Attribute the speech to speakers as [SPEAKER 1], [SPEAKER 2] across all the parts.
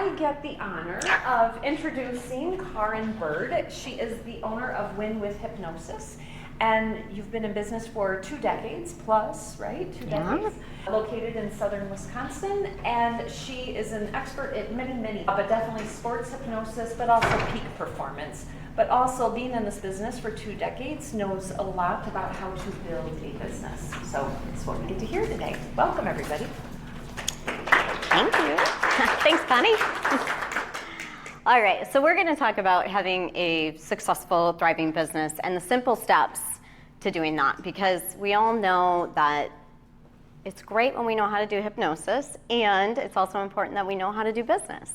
[SPEAKER 1] I get the honor of introducing Karin Bird. She is the owner of Win with Hypnosis. And you've been in business for 2 decades plus, right? 2 decades. Located in southern Wisconsin. And she is an expert at many, but definitely sports hypnosis, but also peak performance. But also being in this business for 2 decades knows a lot about how to build a business. So that's what we get to hear today. Welcome, everybody.
[SPEAKER 2] Thank you. Thanks, Connie. All right, so we're going to talk about having a successful, thriving business and the simple steps to doing that, because we all know that it's great when we know how to do hypnosis, and it's also important that we know how to do business,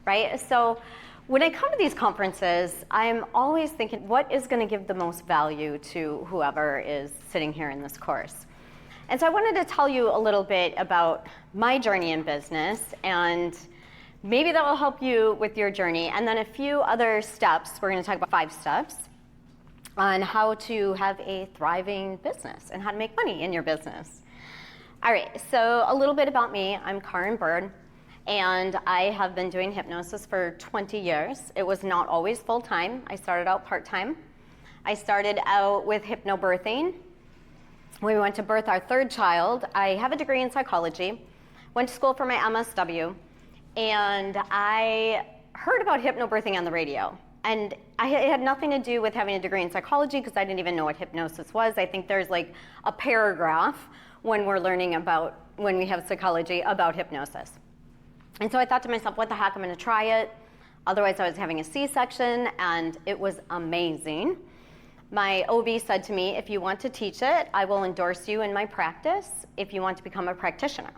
[SPEAKER 2] right? So when I come to these conferences, I'm always thinking, what is going to give the most value to whoever is sitting here in this course? And so I wanted to tell you a little bit about my journey in business, and maybe that will help you with your journey. And then a few other steps. We're going to talk about 5 steps on how to have a thriving business and how to make money in your business. All right, so a little bit about me. I'm Karin Bird, and I have been doing hypnosis for 20 years. It was not always full-time. I started out part-time. I started out with hypnobirthing. We went to birth our 3rd child. I have a degree in psychology, went to school for my MSW, and I heard about hypnobirthing on the radio. And it had nothing to do with having a degree in psychology, because I didn't even know what hypnosis was. I think there's like a paragraph when we're learning about, when we have psychology, about hypnosis. And so I thought to myself, what the heck, I'm going to try it. Otherwise, I was having a C-section, and it was amazing. My OB said to me, if you want to teach it, I will endorse you in my practice if you want to become a practitioner.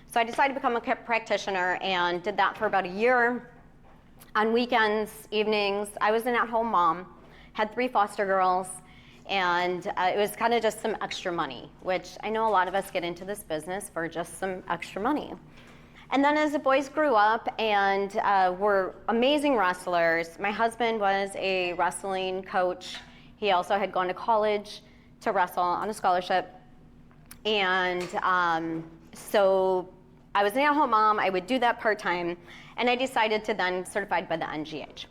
[SPEAKER 2] So I decided to become a practitioner and did that for about a year. On weekends, evenings, I was an at-home mom, had 3 foster girls, and it was kind of just some extra money, which I know a lot of us get into this business for just some extra money. And then as the boys grew up and were amazing wrestlers, my husband was a wrestling coach. He also had gone to college to wrestle on a scholarship. And so I was an at-home mom. I would do that part-time. And I decided to then certified by the NGH.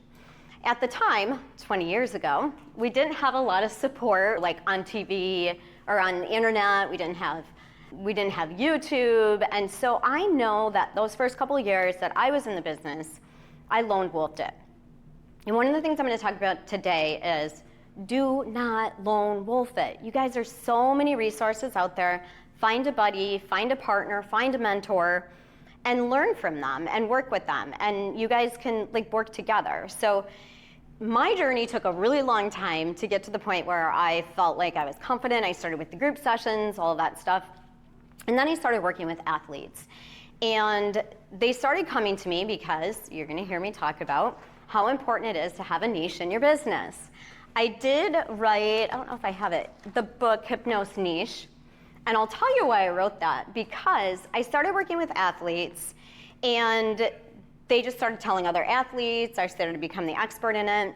[SPEAKER 2] At the time, 20 years ago, we didn't have a lot of support, like on TV or on the internet. We didn't have YouTube. And so I know that those first couple of years that I was in the business, I lone wolfed it. And one of the things I'm going to talk about today is, do not lone wolf it. You guys, there's so many resources out there. Find a buddy, find a partner, find a mentor, and learn from them and work with them. And you guys can like work together. So my journey took a really long time to get to the point where I felt like I was confident. I started with the group sessions, all of that stuff. And then I started working with athletes. And they started coming to me because you're going to hear me talk about how important it is to have a niche in your business. I did write, I don't know if I have it, the book Hypnos Niche. And I'll tell you why I wrote that, because I started working with athletes and they just started telling other athletes. I started to become the expert in it.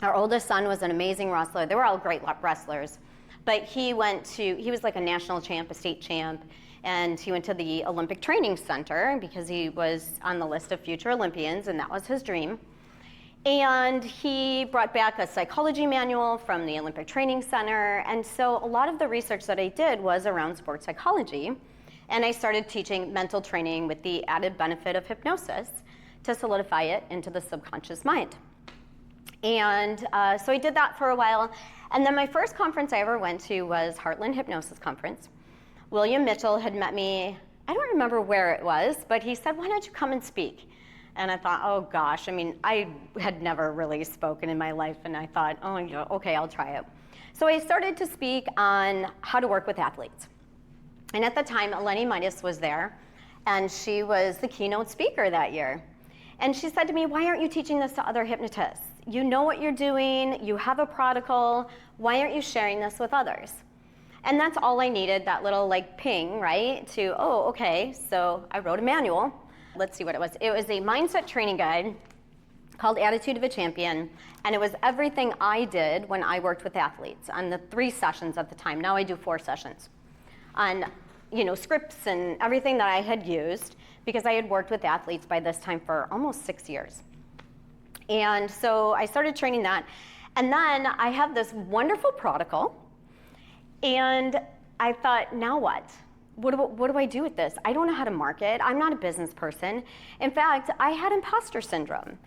[SPEAKER 2] Our oldest son was an amazing wrestler. They were all great wrestlers. But he was like a national champ, a state champ, and he went to the Olympic Training Center because he was on the list of future Olympians, and that was his dream. And he brought back a psychology manual from the Olympic Training Center. And so a lot of the research that I did was around sports psychology. And I started teaching mental training with the added benefit of hypnosis to solidify it into the subconscious mind. And so I did that for a while. And then my first conference I ever went to was Heartland Hypnosis Conference. William Mitchell had met me, I don't remember where it was, but he said, why don't you come and speak? And I thought, oh gosh, I mean, I had never really spoken in my life, and I thought, oh, okay, I'll try it. So I started to speak on how to work with athletes. And at the time, Eleni Midas was there, and she was the keynote speaker that year. And she said to me, why aren't you teaching this to other hypnotists? You know what you're doing, you have a protocol, why aren't you sharing this with others? And that's all I needed, that little like ping, right? To, oh, okay, so I wrote a manual. Let's see what it was. It was a mindset training guide called Attitude of a Champion, and it was everything I did when I worked with athletes on the 3 sessions at the time. Now I do 4 sessions. On scripts and everything that I had used because I had worked with athletes by this time for almost 6 years. And so I started training that. And then I have this wonderful protocol. And I thought, now what? What do I do with this? I don't know how to market. I'm not a business person. In fact, I had imposter syndrome.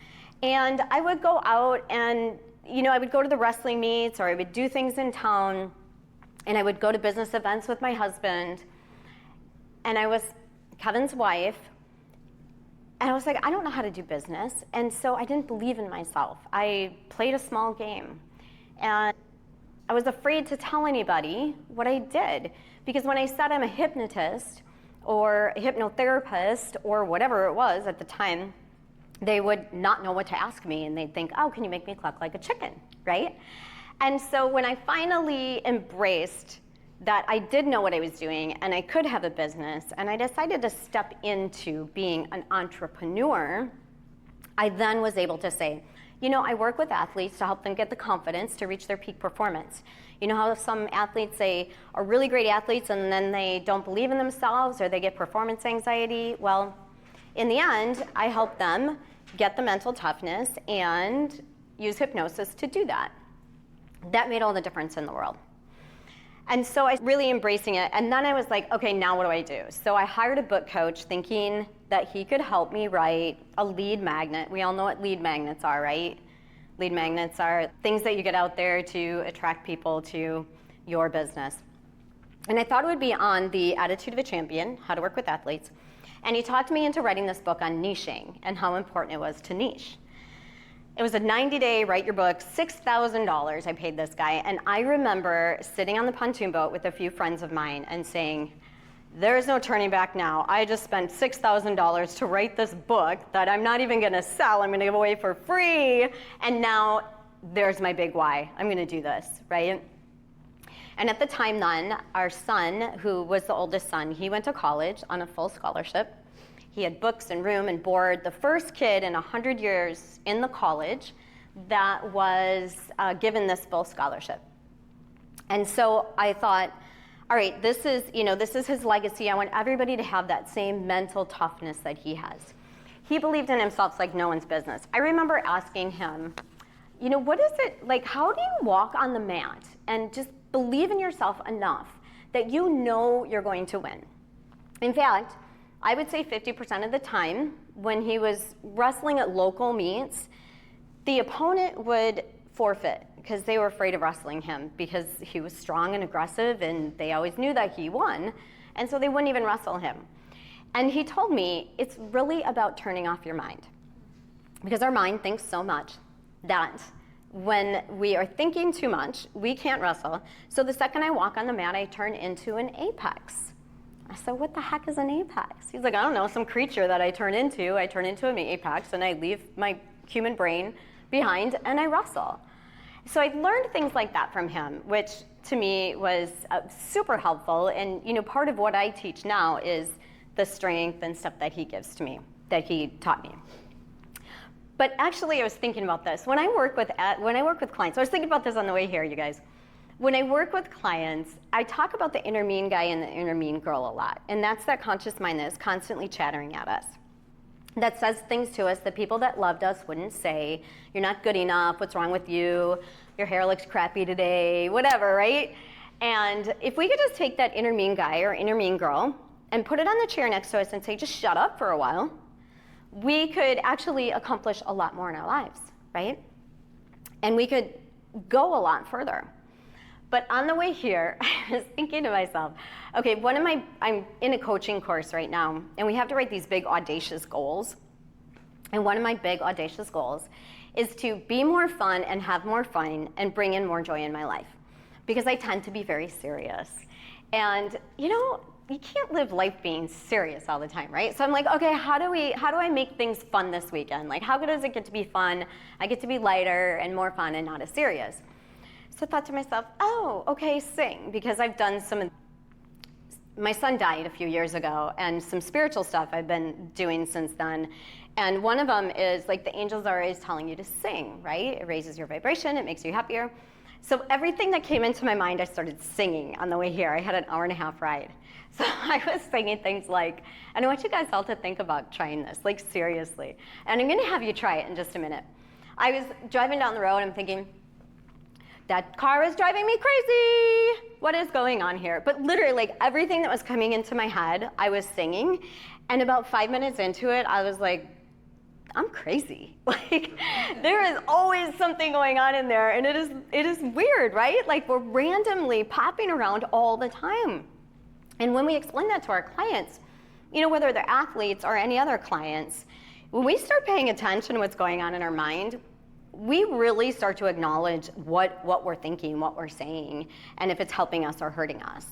[SPEAKER 2] And I would go out and, I would go to the wrestling meets, or I would do things in town, and I would go to business events with my husband. And I was Kevin's wife. And I was like, I don't know how to do business. And so I didn't believe in myself. I played a small game. And I was afraid to tell anybody what I did. Because when I said I'm a hypnotist or a hypnotherapist or whatever it was at the time, they would not know what to ask me. And they'd think, oh, can you make me cluck like a chicken, right? And so when I finally embraced that I did know what I was doing and I could have a business, and I decided to step into being an entrepreneur, I then was able to say, I work with athletes to help them get the confidence to reach their peak performance. You know how some athletes are really great athletes and then they don't believe in themselves or they get performance anxiety? Well, in the end, I help them get the mental toughness and use hypnosis to do that. That made all the difference in the world. And so I was really embracing it. And then I was like, okay, now what do I do? So I hired a book coach thinking that he could help me write a lead magnet. We all know what lead magnets are, right? Lead magnets are things that you get out there to attract people to your business. And I thought it would be on the Attitude of a Champion, How to Work with Athletes. And he talked me into writing this book on niching and how important it was to niche. It was a 90-day write your book, $6,000 I paid this guy. And I remember sitting on the pontoon boat with a few friends of mine and saying, there's no turning back now. I just spent $6,000 to write this book that I'm not even gonna sell. I'm gonna give away for free. And now there's my big why. I'm gonna do this, right? And at the time then, our son, who was the oldest son, he went to college on a full scholarship. He had books and room and board. The first kid in 100 years in the college that was given this full scholarship. And so I thought, all right, this is his legacy. I want everybody to have that same mental toughness that he has. He believed in himself like no one's business. I remember asking him, what is it, like, how do you walk on the mat and just believe in yourself enough that you know you're going to win? In fact, I would say 50% of the time when he was wrestling at local meets, the opponent would forfeit because they were afraid of wrestling him because he was strong and aggressive and they always knew that he won, and so they wouldn't even wrestle him. And he told me it's really about turning off your mind, because our mind thinks so much that when we are thinking too much, we can't wrestle. So the second I walk on the mat, I turn into an apex. I said, what the heck is an apex? He's like, I don't know, some creature that I turn into. I turn into an apex and I leave my human brain behind and I wrestle. So I learned things like that from him, which to me was super helpful. And part of what I teach now is the strength and stuff that he gives to me, that he taught me. But actually, I was thinking about this. When I work with clients, I was thinking about this on the way here, you guys. When I work with clients, I talk about the inner mean guy and the inner mean girl a lot. And that's that conscious mind that is constantly chattering at us, that says things to us that people that loved us wouldn't say. You're not good enough. What's wrong with you? Your hair looks crappy today, whatever, right? And if we could just take that inner mean guy or inner mean girl and put it on the chair next to us and say, just shut up for a while, we could actually accomplish a lot more in our lives, right? And we could go a lot further. But on the way here, I was thinking to myself, okay, I'm in a coaching course right now, and we have to write these big audacious goals. And one of my big audacious goals is to be more fun and have more fun and bring in more joy in my life. Because I tend to be very serious. And you can't live life being serious all the time, right? So I'm like, okay, how do I make things fun this weekend? Like, how does it get to be fun? I get to be lighter and more fun and not as serious. So I thought to myself, oh, okay, sing, because I've done my son died a few years ago, and some spiritual stuff I've been doing since then. And one of them is, like, the angels are always telling you to sing, right? It raises your vibration, it makes you happier. So everything that came into my mind, I started singing on the way here. I had an hour-and-a-half ride. So I was singing things like, and I want you guys all to think about trying this, like seriously. And I'm gonna have you try it in just a minute. I was driving down the road, I'm thinking, that car is driving me crazy. What is going on here? But literally, like everything that was coming into my head, I was singing. And about 5 minutes into it, I was like, I'm crazy. Like, there is always something going on in there, and it is weird, right? Like, we're randomly popping around all the time. And when we explain that to our clients, whether they're athletes or any other clients, when we start paying attention to what's going on in our mind, we really start to acknowledge what we're thinking, what we're saying, and if it's helping us or hurting us.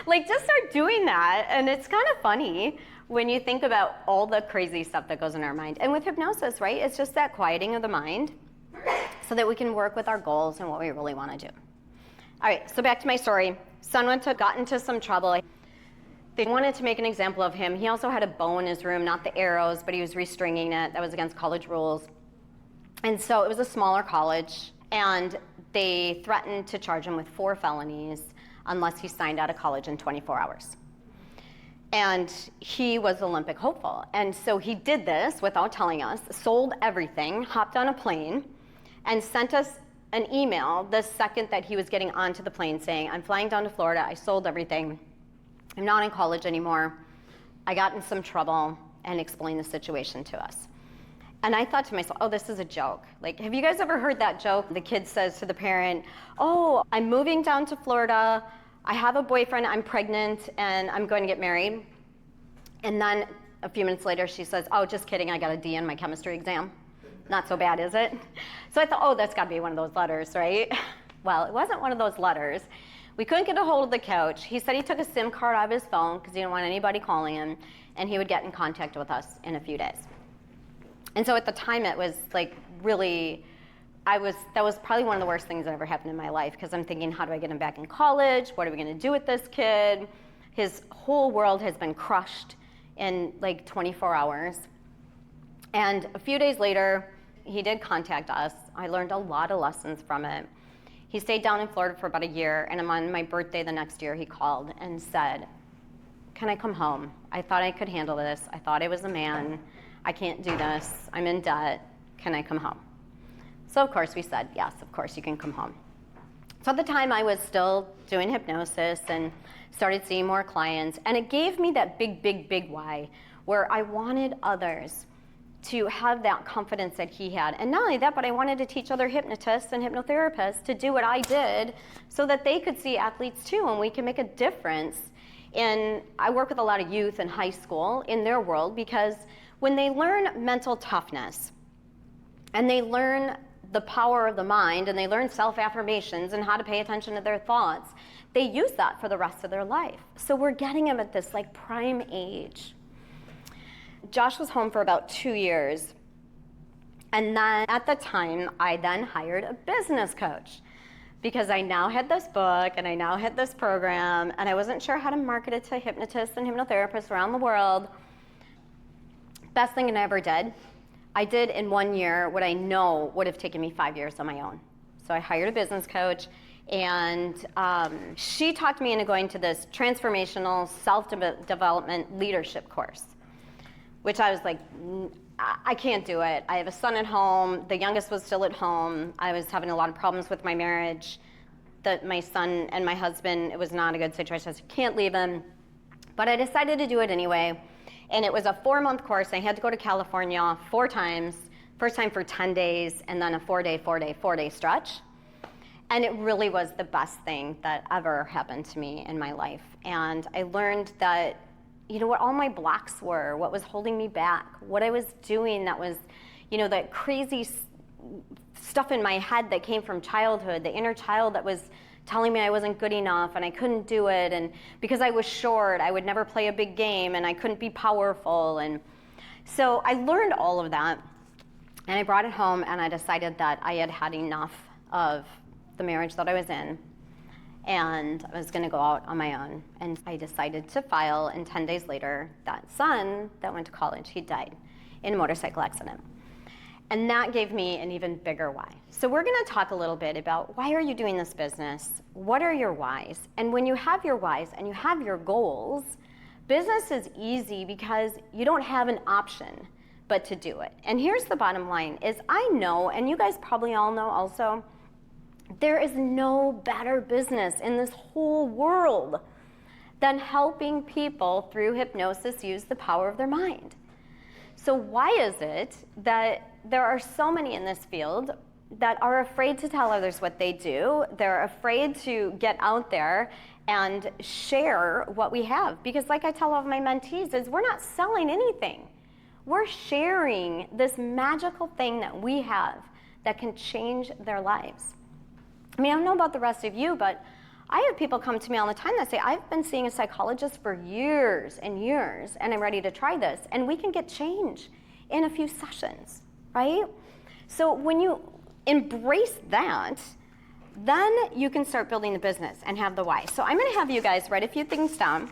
[SPEAKER 2] Like, just start doing that, and it's kind of funny when you think about all the crazy stuff that goes in our mind. And with hypnosis, right, it's just that quieting of the mind so that we can work with our goals and what we really want to do. All right, so back to my story. Son got into some trouble. They wanted to make an example of him. He also had a bow in his room, not the arrows, but he was restringing it. That was against college rules. And so it was a smaller college, and they threatened to charge him with 4 felonies unless he signed out of college in 24 hours. And he was Olympic hopeful. And so he did this without telling us, sold everything, hopped on a plane, and sent us an email the second that he was getting onto the plane saying, I'm flying down to Florida, I sold everything, I'm not in college anymore, I got in some trouble, and explained the situation to us. And I thought to myself, oh, this is a joke. Like, have you guys ever heard that joke? The kid says to the parent, oh, I'm moving down to Florida, I have a boyfriend, I'm pregnant, and I'm going to get married. And then a few minutes later, she says, oh, just kidding, I got a D in my chemistry exam. Not so bad, is it? So I thought, oh, that's got to be one of those letters, right? Well, it wasn't one of those letters. We couldn't get a hold of the coach. He said he took a SIM card out of his phone because he didn't want anybody calling him, and he would get in contact with us in a few days. And so at the time, it was like really, that was probably one of the worst things that ever happened in my life, because I'm thinking, how do I get him back in college? What are we going to do with this kid? His whole world has been crushed in like 24 hours. And a few days later, he did contact us. I learned a lot of lessons from it. He stayed down in Florida for about a year, and on my birthday the next year, he called and said, can I come home? I thought I could handle this. I thought I was a man. I can't do this. I'm in debt. Can I come home? So of course we said, yes, of course you can come home. So at the time I was still doing hypnosis and started seeing more clients, and it gave me that big why, where I wanted others to have that confidence that he had. And not only that, but I wanted to teach other hypnotists and hypnotherapists to do what I did so that they could see athletes too, and we can make a difference. And I work with a lot of youth in high school in their world, because when they learn mental toughness and they learn the power of the mind and they learn self-affirmations and how to pay attention to their thoughts, they use that for the rest of their life. So we're getting them at this like prime age. Josh was home for about 2 years. And then at the time, I then hired a business coach, because I now had this book and I now had this program, and I wasn't sure how to market it to hypnotists and hypnotherapists around the world. Best thing I ever did. I did in 1 year what I know would have taken me 5 years on my own. So I hired a business coach, and she talked me into going to this transformational self-development leadership course, which I was like, I can't do it. I have a son at home. The youngest was still at home. I was having a lot of problems with my marriage. My son and my husband, it was not a good situation. I can't leave him. But I decided to do it anyway. And it was a 4-month course. I had to go to California 4 times. First time for 10 days, and then a 4-day stretch. And it really was the best thing that ever happened to me in my life. And I learned that, what all my blocks were, what was holding me back, what I was doing that was, that crazy stuff in my head that came from childhood, the inner child that was telling me I wasn't good enough and I couldn't do it, and because I was short, I would never play a big game, and I couldn't be powerful. And so I learned all of that, and I brought it home, and I decided that I had had enough of the marriage that I was in, and I was going to go out on my own. And I decided to file, and 10 days later, that son that went to college, he died in a motorcycle accident. And that gave me an even bigger why. So we're gonna talk a little bit about why are you doing this business? What are your whys? And when you have your whys and you have your goals, business is easy because you don't have an option but to do it. And here's the bottom line is I know, and you guys probably all know also, there is no better business in this whole world than helping people through hypnosis use the power of their mind. So why is it that there are so many in this field that are afraid to tell others what they do? They're afraid to get out there and share what we have. Because like I tell all of my mentees is we're not selling anything. We're sharing this magical thing that we have that can change their lives. I mean, I don't know about the rest of you, but I have people come to me all the time that say, I've been seeing a psychologist for years and years, and I'm ready to try this. And we can get change in a few sessions, right? So when you embrace that, then you can start building the business and have the why. So I'm gonna have you guys write a few things down.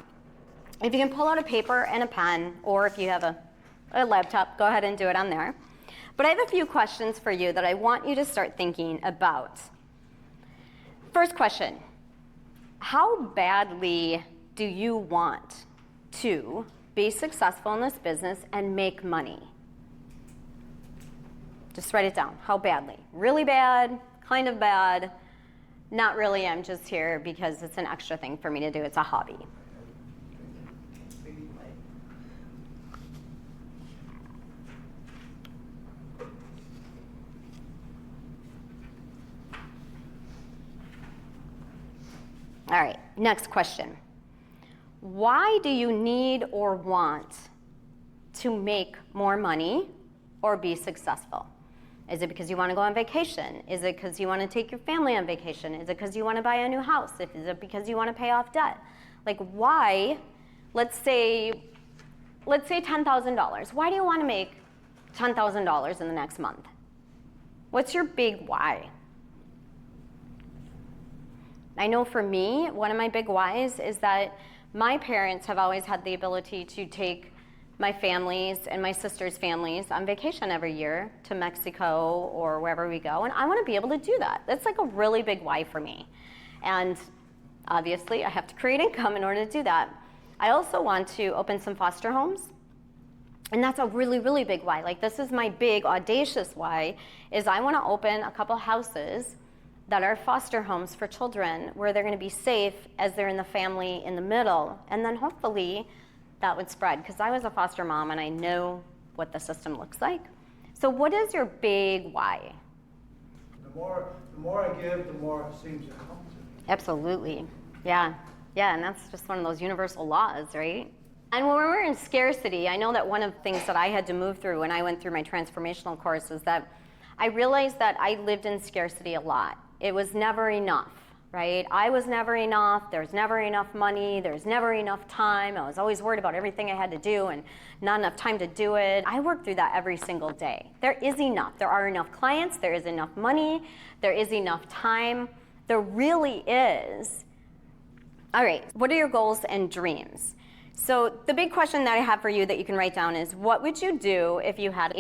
[SPEAKER 2] If you can pull out a paper and a pen, or if you have a laptop, go ahead and do it on there. But I have a few questions for you that I want you to start thinking about. First question, how badly do you want to be successful in this business and make money? Just write it down. How badly? Really bad, kind of bad, not really, I'm just here because it's an extra thing for me to do. It's a hobby. All right, next question. Why do you need or want to make more money or be successful? Is it because you want to go on vacation? Is it because you want to take your family on vacation? Is it because you want to buy a new house? Is it because you want to pay off debt? Like why, let's say $10,000. Why do you want to make $10,000 in the next month? What's your big why? I know for me, one of my big whys is that my parents have always had the ability to take my families and my sister's families on vacation every year to Mexico or wherever we go, and I want to be able to do that. That's like a really big why for me. And obviously, I have to create income in order to do that. I also want to open some foster homes, and that's a really, really big why. Like this is my big audacious why, is I want to open a couple houses that are foster homes for children where they're going to be safe as they're in the family in the middle. And then hopefully that would spread, because I was a foster mom and I know what the system looks like. So what is your big why?
[SPEAKER 3] The more I give, the more it seems to come to me.
[SPEAKER 2] Absolutely. Yeah, and that's just one of those universal laws, right? And when we're in scarcity, I know that one of the things that I had to move through when I went through my transformational course is that I realized that I lived in scarcity a lot. It was never enough, right? I was never enough. There's never enough money. There's never enough time. I was always worried about everything I had to do and not enough time to do it. I worked through that every single day. There is enough. There are enough clients. There is enough money. There is enough time. There really is. All right, what are your goals and dreams? So the big question that I have for you that you can write down is, what would you do if you had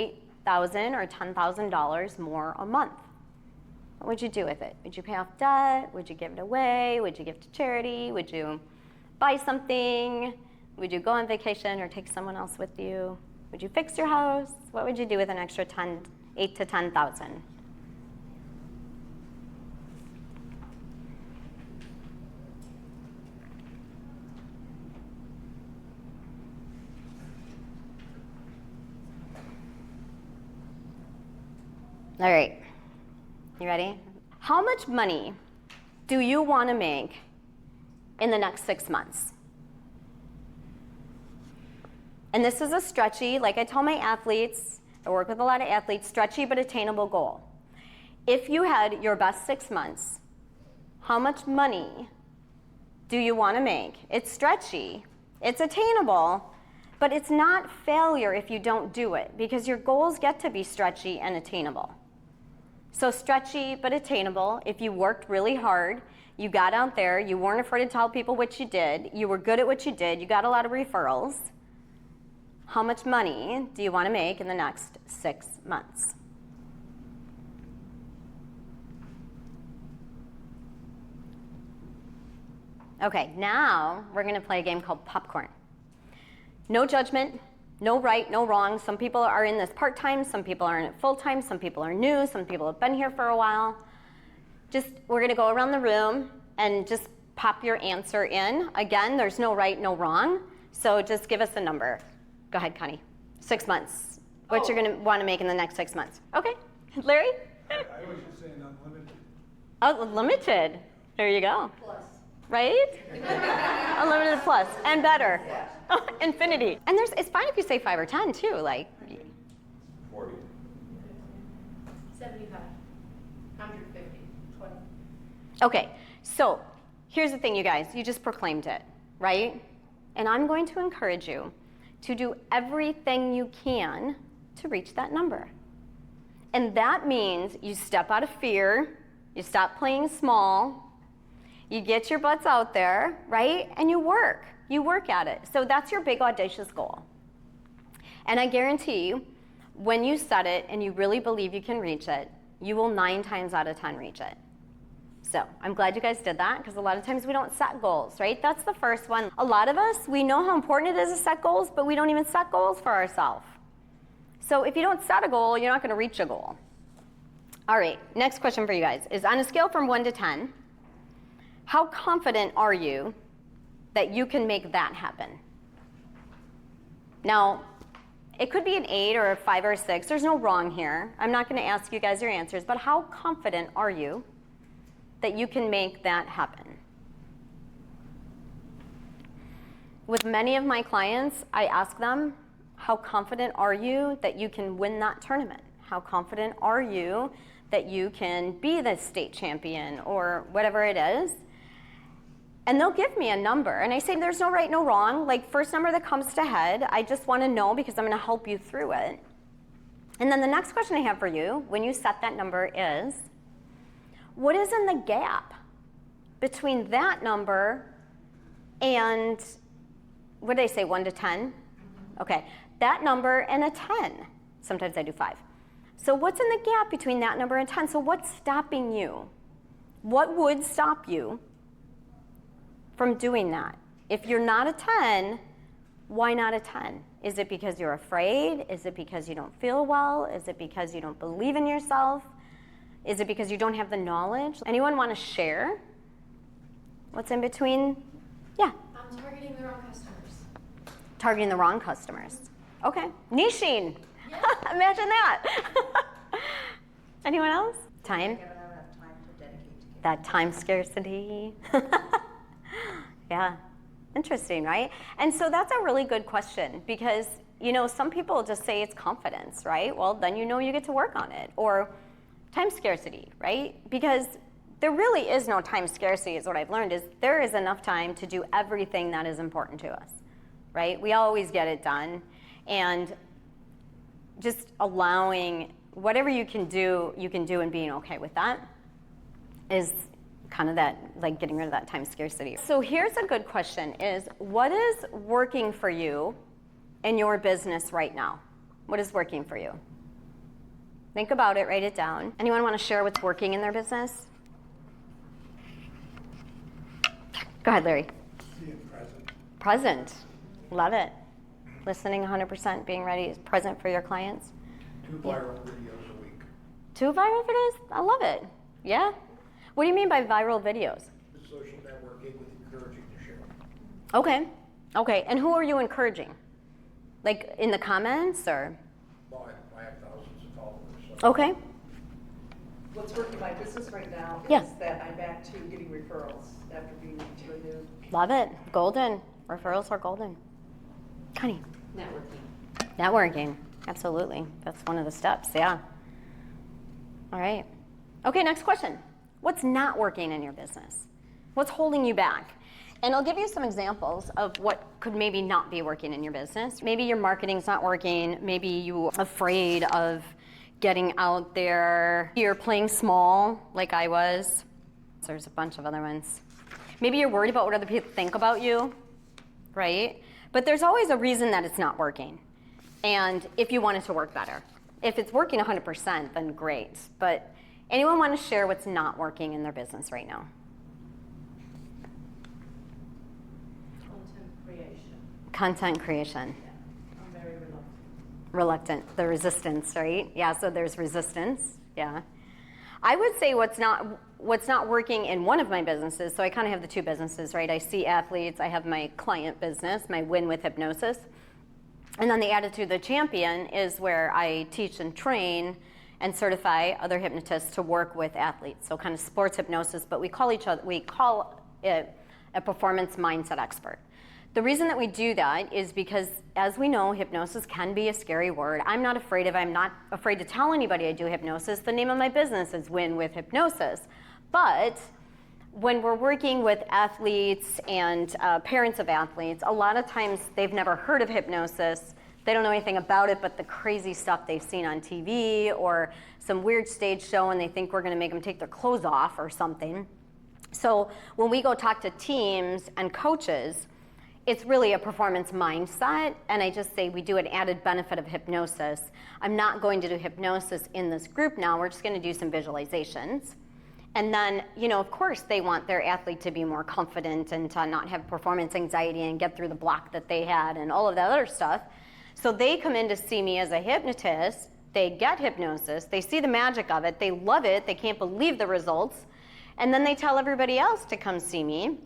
[SPEAKER 2] $8,000 or $10,000 more a month? What would you do with it? Would you pay off debt? Would you give it away? Would you give to charity? Would you buy something? Would you go on vacation or take someone else with you? Would you fix your house? What would you do with an extra $8,000 to $10,000? All right. You ready? How much money do you want to make in the next 6 months? And this is a stretchy, like I tell my athletes, I work with a lot of athletes, stretchy but attainable goal. If you had your best 6 months, how much money do you want to make? It's stretchy, it's attainable, but it's not failure if you don't do it, because your goals get to be stretchy and attainable. So stretchy but attainable. If you worked really hard, you got out there, you weren't afraid to tell people what you did, you were good at what you did, you got a lot of referrals. How much money do you want to make in the next 6 months? Okay, now we're gonna play a game called popcorn. No judgment, no right, no wrong. Some people are in this part-time, some people are in it full-time, some people are new, some people have been here for a while. We're gonna go around the room and just pop your answer in. Again, there's no right, no wrong. So just give us a number. Go ahead, Connie. 6 months. What you're gonna wanna make in the next 6 months. Okay, Larry?
[SPEAKER 3] I was just saying unlimited.
[SPEAKER 2] Oh, limited. There you go.
[SPEAKER 4] Plus.
[SPEAKER 2] Right? Unlimited plus and better. Infinity. And it's fine if you say 5 or 10 too. Like
[SPEAKER 5] 40.
[SPEAKER 4] 75. 150. 20.
[SPEAKER 2] okay. So here's the thing, you guys. You just proclaimed it, right? And I'm going to encourage you to do everything you can to reach that number. And that means you step out of fear. You stop playing small. You get your butts out there, right? And you work. You work at it. So that's your big audacious goal. And I guarantee you, when you set it and you really believe you can reach it, you will 9 times out of 10 reach it. So I'm glad you guys did that, because a lot of times we don't set goals, right? That's the first one. A lot of us, we know how important it is to set goals, but we don't even set goals for ourselves. So if you don't set a goal, you're not going to reach a goal. All right, next question for you guys is, on a scale from 1 to 10, how confident are you that you can make that happen? Now, it could be an 8 or a 5 or a 6. There's no wrong here. I'm not going to ask you guys your answers, but how confident are you that you can make that happen? With many of my clients, I ask them, how confident are you that you can win that tournament? How confident are you that you can be the state champion or whatever it is? And they'll give me a number. And I say, there's no right, no wrong. Like, first number that comes to head, I just want to know because I'm going to help you through it. And then the next question I have for you, when you set that number, is, what is in the gap between that number and, what did I say, 1 to 10? Okay, that number and a 10. Sometimes I do 5. So what's in the gap between that number and 10? So what's stopping you? What would stop you from doing that? If you're not a 10, why not a 10? Is it because you're afraid? Is it because you don't feel well? Is it because you don't believe in yourself? Is it because you don't have the knowledge? Anyone want to share what's in between? Yeah.
[SPEAKER 4] I'm targeting the wrong customers.
[SPEAKER 2] Targeting the wrong customers. Okay. Niching. Yeah. Imagine that. Anyone else? Time?
[SPEAKER 6] I don't have enough time to dedicate to kids.
[SPEAKER 2] That time scarcity. Yeah. Interesting, right? And so that's a really good question, because, you know, some people just say it's confidence, right? Well, then you know you get to work on it. Or time scarcity, right? Because there really is no time scarcity, is what I've learned, is there is enough time to do everything that is important to us, right? We always get it done. And just allowing whatever you can do and being okay with that is kind of that, like, getting rid of that time scarcity. So here's a good question, is what is working for you in your business right now? What is working for you? Think about it, write it down. Anyone want to share what's working in their business? Go ahead, Larry.
[SPEAKER 3] Being present.
[SPEAKER 2] Present. Love it. Listening 100%, being ready, present for your clients.
[SPEAKER 3] 2 viral videos a week.
[SPEAKER 2] 2 viral videos? I love it. Yeah? What do you mean by viral videos?
[SPEAKER 3] Social networking with encouraging to share.
[SPEAKER 2] Okay. Okay. And who are you encouraging? Like in the comments or?
[SPEAKER 3] Well, I have thousands of followers. So.
[SPEAKER 2] Okay.
[SPEAKER 7] What's working in my business right now
[SPEAKER 2] Yeah.
[SPEAKER 7] is that I'm back to getting referrals after being renewed.
[SPEAKER 2] Love it. Golden. Referrals are golden. Connie.
[SPEAKER 4] Networking.
[SPEAKER 2] Networking. Absolutely. That's one of the steps. Yeah. All right. Okay, next question. What's not working in your business? What's holding you back? And I'll give you some examples of what could maybe not be working in your business. Maybe your marketing's not working. Maybe you're afraid of getting out there. You're playing small, like I was. There's a bunch of other ones. Maybe you're worried about what other people think about you, right? But there's always a reason that it's not working. And if you want it to work better. If it's working 100%, then great. But anyone want to share what's not working in their business right now? Content creation.
[SPEAKER 7] I'm very reluctant.
[SPEAKER 2] Reluctant, the resistance, right? Yeah, so there's resistance, yeah. I would say what's not working in one of my businesses, so I kind of have the two businesses, right? I see athletes, I have my client business, my Win with Hypnosis. And then the Attitude of the Champion is where I teach and train and certify other hypnotists to work with athletes. So kind of sports hypnosis, but we call it a performance mindset expert. The reason that we do that is because, as we know, hypnosis can be a scary word. I'm not afraid to tell anybody I do hypnosis. The name of my business is Win with Hypnosis. But when we're working with athletes and parents of athletes, a lot of times they've never heard of hypnosis. They don't know anything about it but the crazy stuff they've seen on TV or some weird stage show, and they think we're going to make them take their clothes off or something. So when we go talk to teams and coaches, it's really a performance mindset, and I just say we do an added benefit of hypnosis. I'm not going to do hypnosis in this group now. We're just going to do some visualizations. And then, of course, they want their athlete to be more confident and to not have performance anxiety and get through the block that they had and all of that other stuff. So they come in to see me as a hypnotist. They get hypnosis. They see the magic of it. They love it. They can't believe the results. And then they tell everybody else to come see me,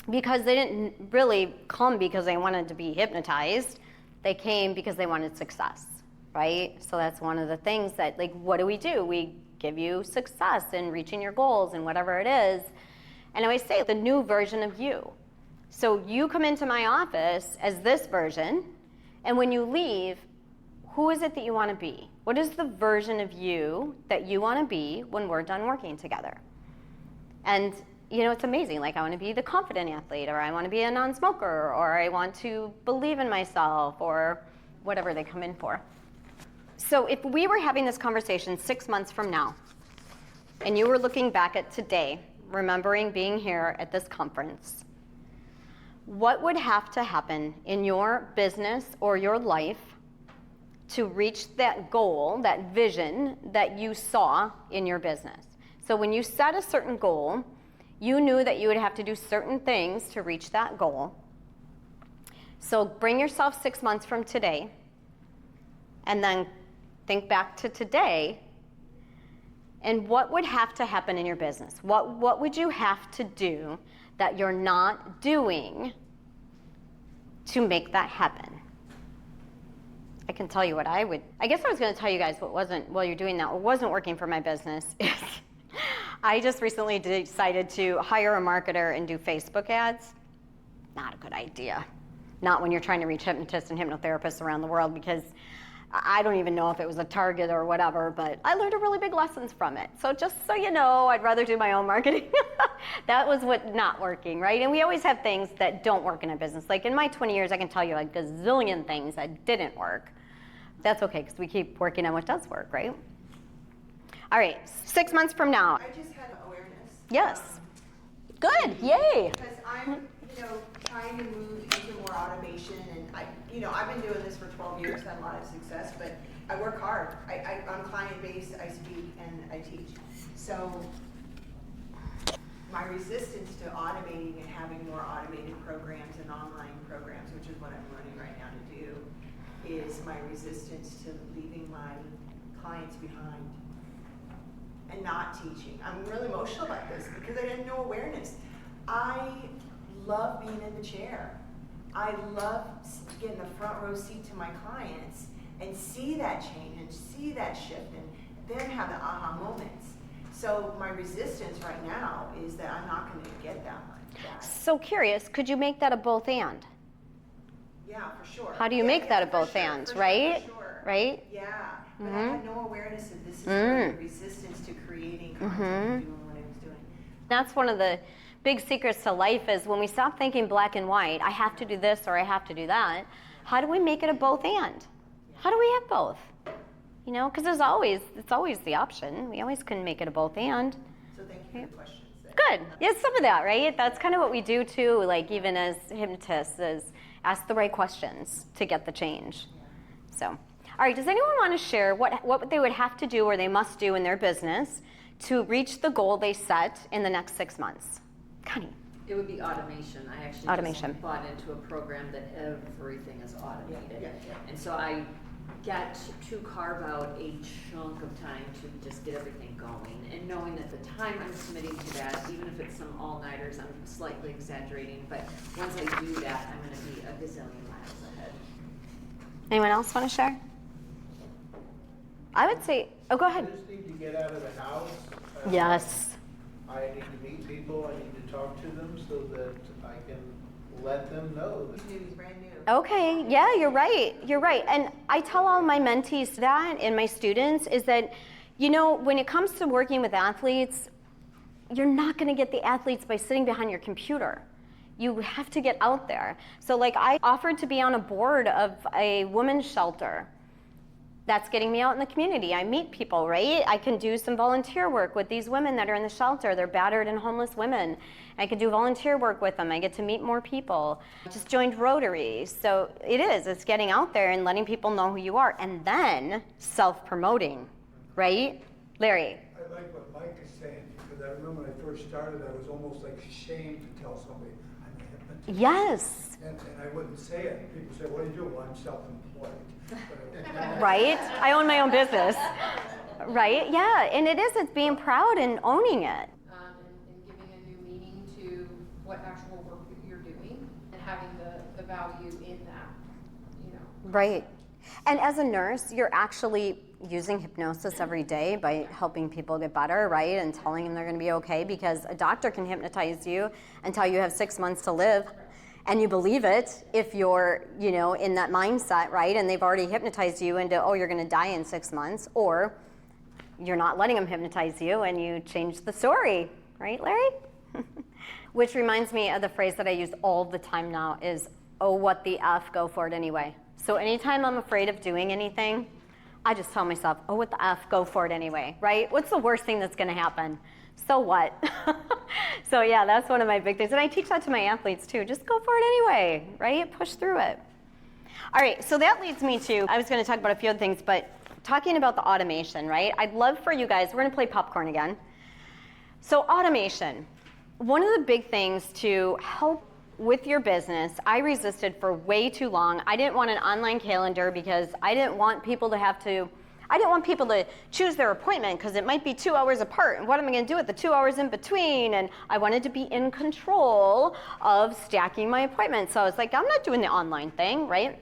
[SPEAKER 2] because they didn't really come because they wanted to be hypnotized. They came because they wanted success, right? So that's one of the things that, what do? We give you success in reaching your goals and whatever it is. And I always say, the new version of you. So you come into my office as this version, and when you leave, who is it that you want to be? What is the version of you that you want to be when we're done working together? And it's amazing. I want to be the confident athlete, or I want to be a non-smoker, or I want to believe in myself, or whatever they come in for. So if we were having this conversation 6 months from now, and you were looking back at today, remembering being here at this conference, what would have to happen in your business or your life to reach that goal, that vision that you saw in your business? So when you set a certain goal, you knew that you would have to do certain things to reach that goal. So bring yourself 6 months from today, and then think back to today, and what would have to happen in your business? What would you have to do that you're not doing to make that happen? I can tell you what I guess I was going to tell you guys what wasn't working for my business is I just recently decided to hire a marketer and do Facebook ads. Not a good idea. Not when you're trying to reach hypnotists and hypnotherapists around the world, because I don't even know if it was a target or whatever, but I learned a really big lessons from it. So just so you know, I'd rather do my own marketing. That was what not working, right? And we always have things that don't work in a business. Like in my 20 years, I can tell you a gazillion things that didn't work. That's okay, because we keep working on what does work, right? All right, 6 months from now.
[SPEAKER 6] I just had awareness.
[SPEAKER 2] Yes. Good, yay.
[SPEAKER 6] Because I'm, trying to move into more automation, and I've been doing this for 12 years, had a lot of success, but I work hard. I'm client-based, I speak, and I teach. So my resistance to automating and having more automated programs and online programs, which is what I'm learning right now to do, is my resistance to leaving my clients behind and not teaching. I'm really emotional about this because I had no awareness. I love being in the chair. I love getting the front row seat to my clients and see that change and see that shift and then have the aha moments. So my resistance right now is that I'm not going to get that much back.
[SPEAKER 2] So curious, could you make that a both and?
[SPEAKER 6] Yeah, for sure.
[SPEAKER 2] How do you make that a both and, right?
[SPEAKER 6] For sure.
[SPEAKER 2] Right?
[SPEAKER 6] Yeah, but I had no awareness of this is the resistance to creating content and doing what I was doing.
[SPEAKER 2] That's one of the big secrets to life is when we stop thinking black and white, I have to do this or I have to do that, how do we make it a both and? How do we have both? Because it's always the option. We always can make it a both and.
[SPEAKER 6] So thank you for the questions.
[SPEAKER 2] Good. Yeah, some of that, right? That's kind of what we do too, even as hypnotists, is ask the right questions to get the change. So, all right, does anyone want to share what they would have to do or they must do in their business to reach the goal they set in the next 6 months? Connie.
[SPEAKER 5] It would be automation. I actually
[SPEAKER 2] Automation.
[SPEAKER 5] just bought into a program that everything is automated.
[SPEAKER 6] Yeah.
[SPEAKER 5] And so I get to carve out a chunk of time to just get everything going. And knowing that the time I'm committing to that, even if it's some all-nighters, I'm slightly exaggerating, but once I do that, I'm gonna be a gazillion miles ahead.
[SPEAKER 2] Anyone else want to share? I would say, oh, go
[SPEAKER 3] I
[SPEAKER 2] ahead.
[SPEAKER 3] just need to get out of the house.
[SPEAKER 2] Yes.
[SPEAKER 3] I need to meet people, I need to talk to them so that I can let them know that
[SPEAKER 6] He's new, he's brand new.
[SPEAKER 2] Okay, yeah, you're right. You're right. And I tell all my mentees that and my students is that, you know, when it comes to working with athletes, you're not going to get the athletes by sitting behind your computer. You have to get out there. So like I offered to be on a board of a women's shelter. That's getting me out in the community. I meet people, right? I can do some volunteer work with these women that are in the shelter. They're battered and homeless women. I can do volunteer work with them. I get to meet more people. I just joined Rotary. So it's getting out there and letting people know who you are. And then self-promoting, right? Larry.
[SPEAKER 8] I like what Mike is saying, because I remember when I first started, I was almost like ashamed to tell somebody I'm a hypnotist.
[SPEAKER 2] Yes.
[SPEAKER 8] And I wouldn't say it. People say, what do you do? Well, I'm self-employed.
[SPEAKER 2] Right? I own my own business. Right? Yeah. And it's being proud and owning it.
[SPEAKER 4] And giving a new meaning to what actual work that you're doing and having the value in that, you know.
[SPEAKER 2] Right. And as a nurse, you're actually using hypnosis every day by helping people get better, right? And telling them they're going to be okay, because a doctor can hypnotize you and tell you have 6 months to live. And you believe it if you're, you know, in that mindset, right? And they've already hypnotized you into, oh, you're going to die in 6 months. Or you're not letting them hypnotize you and you change the story, right, Larry? Which reminds me of the phrase that I use all the time now is, oh, what the F, go for it anyway. So anytime I'm afraid of doing anything, I just tell myself, oh, what the F, go for it anyway, right? What's the worst thing that's going to happen? So what? So yeah, that's one of my big things. And I teach that to my athletes too. Just go for it anyway, right? Push through it. All right, so that leads me to, I was going to talk about a few other things, but talking about the automation, right? I'd love for you guys, we're going to play popcorn again. So automation, one of the big things to help with your business, I resisted for way too long. I didn't want an online calendar because I didn't want people to choose their appointment because it might be 2 hours apart. And what am I going to do with the 2 hours in between? And I wanted to be in control of stacking my appointments. So I was like, I'm not doing the online thing, right?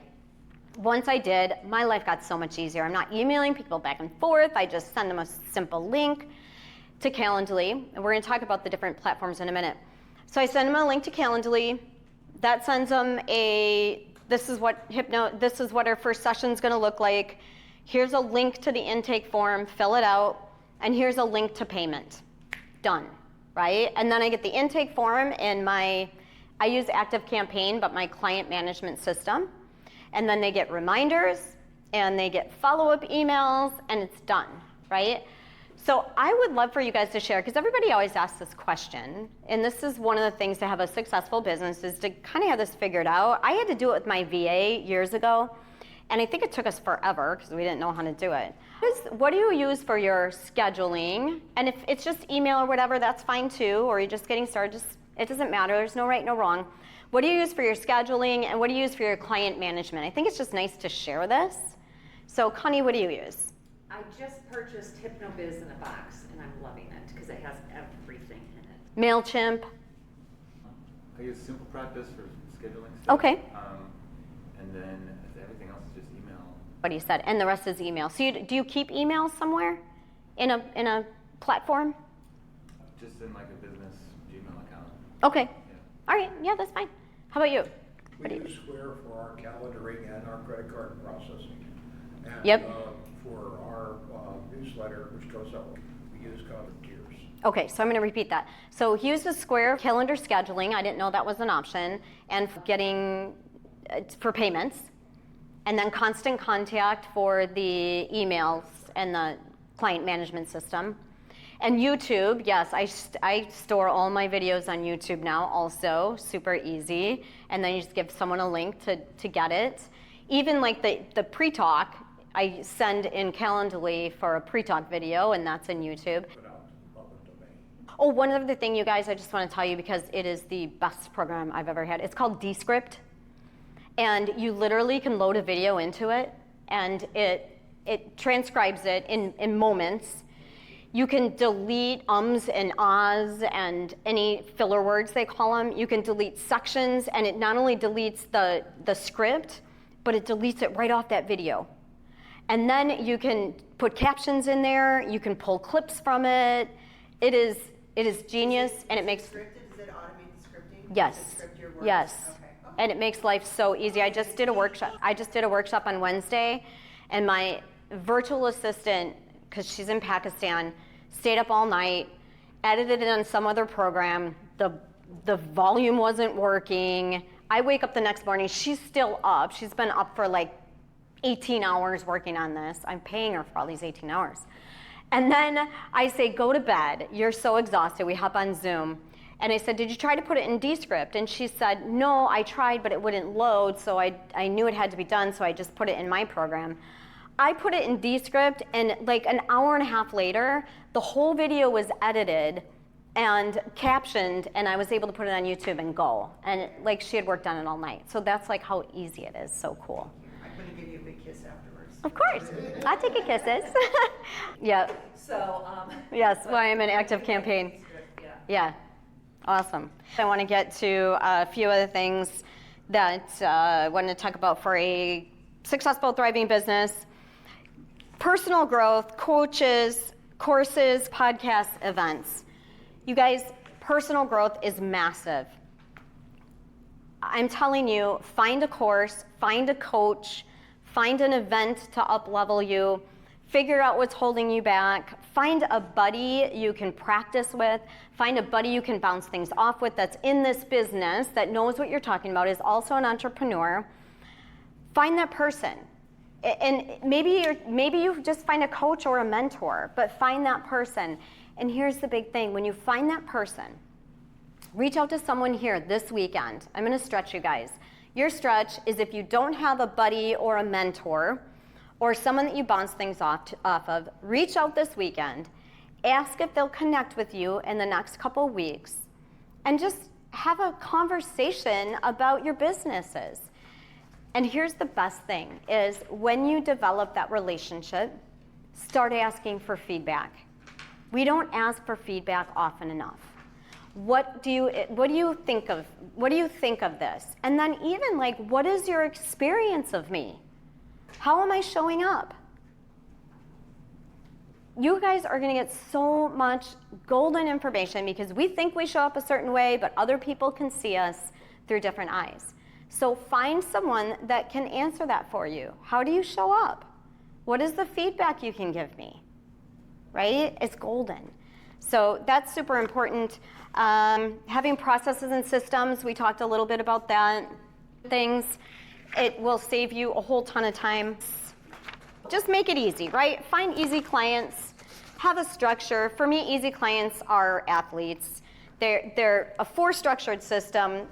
[SPEAKER 2] Once I did, my life got so much easier. I'm not emailing people back and forth. I just send them a simple link to Calendly. And we're going to talk about the different platforms in a minute. So I send them a link to Calendly. That sends them this is what our first session is going to look like. Here's a link to the intake form, fill it out, and here's a link to payment. Done, right? And then I get the intake form in I use ActiveCampaign, but my client management system. And then they get reminders, and they get follow-up emails, and it's done, right? So I would love for you guys to share, because everybody always asks this question, and this is one of the things to have a successful business is to kind of have this figured out. I had to do it with my VA years ago. And I think it took us forever because we didn't know how to do it. What do you use for your scheduling? And if it's just email or whatever, that's fine too, or you're just getting started, it doesn't matter. There's no right, no wrong. What do you use for your scheduling and what do you use for your client management? I think it's just nice to share this. So Connie, what do you use?
[SPEAKER 5] I just purchased HypnoBiz in a box and I'm loving it because it has everything in it.
[SPEAKER 2] MailChimp.
[SPEAKER 9] I use Simple Practice for scheduling stuff.
[SPEAKER 2] Okay.
[SPEAKER 9] And then everything else is just email.
[SPEAKER 2] What you said, and the rest is email. So do you keep emails somewhere in a platform?
[SPEAKER 9] Just in like a business Gmail account.
[SPEAKER 2] Okay.
[SPEAKER 9] Yeah.
[SPEAKER 2] All right. Yeah, that's fine. How about you?
[SPEAKER 8] We use Square for our calendaring and our credit card processing. And
[SPEAKER 2] Yep.
[SPEAKER 8] For our newsletter, which goes out, we use Tiers.
[SPEAKER 2] Okay, so I'm going to repeat that. So he uses Square calendar scheduling. I didn't know that was an option. And getting for payments. And then Constant Contact for the emails and the client management system. And YouTube, yes, I store all my videos on YouTube now also, super easy. And then you just give someone a link to get it. Even like the pre-talk, I send in Calendly for a pre-talk video, and that's in YouTube. Oh, one other thing, you guys, I just want to tell you because it is the best program I've ever had. It's called Descript, and you literally can load a video into it, and it transcribes it in moments. You can delete ums and ahs and any filler words, they call them. You can delete sections, and it not only deletes the script, but it deletes it right off that video. And then you can put captions in there. You can pull clips from it. It is genius, and it makes...
[SPEAKER 6] Scripted? Does it automate the scripting?
[SPEAKER 2] Yes.
[SPEAKER 6] Does it script your words?
[SPEAKER 2] Yes.
[SPEAKER 6] Okay.
[SPEAKER 2] And it makes life so easy. I just did a workshop on Wednesday, and my virtual assistant, because she's in Pakistan, stayed up all night, edited it on some other program. The volume wasn't working. I wake up the next morning, she's still up. She's been up for like 18 hours working on this. I'm paying her for all these 18 hours. And then I say, go to bed. You're so exhausted. We hop on Zoom. And I said, did you try to put it in Descript? And she said, no, I tried, but it wouldn't load. So I knew it had to be done, so I just put it in my program. I put it in Descript, and like an hour and a half later, the whole video was edited and captioned, and I was able to put it on YouTube and go. And like she had worked on it all night. So that's like how easy it is. So cool.
[SPEAKER 6] I'm going to give you a big kiss afterwards.
[SPEAKER 2] Of course. I'll take a kisses. Yeah.
[SPEAKER 6] So,
[SPEAKER 2] Yes, well, I am an active campaign. Yeah. Awesome. I want to get to a few other things that I wanted to talk about for a successful, thriving business. Personal growth, coaches, courses, podcasts, events. You guys, personal growth is massive. I'm telling you, find a course, find a coach, find an event to up-level you, figure out what's holding you back, find a buddy you can practice with, find a buddy you can bounce things off with that's in this business, that knows what you're talking about, is also an entrepreneur. Find that person. And maybe you just find a coach or a mentor, but find that person. And here's the big thing. When you find that person, reach out to someone here this weekend. I'm going to stretch you guys. Your stretch is if you don't have a buddy or a mentor or someone that you bounce things off of, reach out this weekend, ask if they'll connect with you in the next couple weeks, and just have a conversation about your businesses. And here's the best thing, is when you develop that relationship, start asking for feedback. We don't ask for feedback often enough. What do you think of this? And then even like, what is your experience of me? How am I showing up? You guys are going to get so much golden information because we think we show up a certain way, but other people can see us through different eyes. So find someone that can answer that for you. How do you show up? What is the feedback you can give me? Right? It's golden. So that's super important. Having processes and systems, we talked a little bit about that. Things, it will save you a whole ton of time. Just make it easy, right? Find easy clients. Have a structure. For me, easy clients are athletes. They're a force-structured system.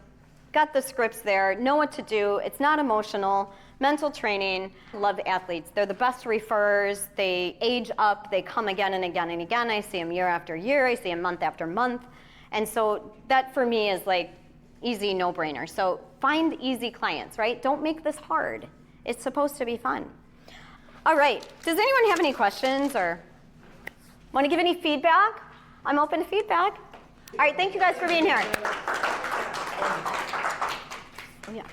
[SPEAKER 2] Got the scripts there, know what to do. It's not emotional. Mental training, love athletes. They're the best referrers. They age up. They come again and again and again. I see them year after year. I see them month after month. And so that for me is like easy, no-brainer. So find easy clients, right? Don't make this hard. It's supposed to be fun. All right, does anyone have any questions or want to give any feedback? I'm open to feedback. All right, thank you guys for being here. Oh, yeah.